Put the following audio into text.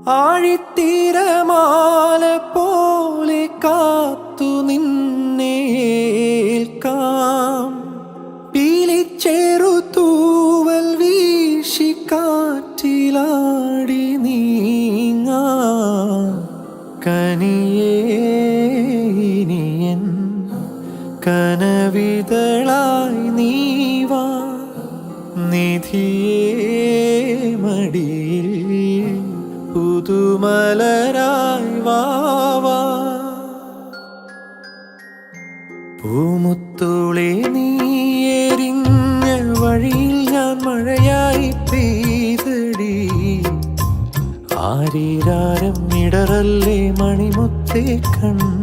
ആഴിത്തീരമാല പോലെ കാത്തു നിന്നേൽക്കാം. പീലിച്ചേറു തൂവൽ വീശി കാറ്റിലാടി നീങ്ങാ. കനിയേനിയൻ കനവിതളായി നീവാ. നിധിയേ മടിയിൽ പുതുമലരായി വാവാ. പൂമുത്തോളെ നീ എരിഞ്ഞ വഴിയിൽ ഞാൻ മഴയായി പെയ്തടി. ആരീരാരം ഇടറല്ലേ മണിമുത്തേ കണ്ണ.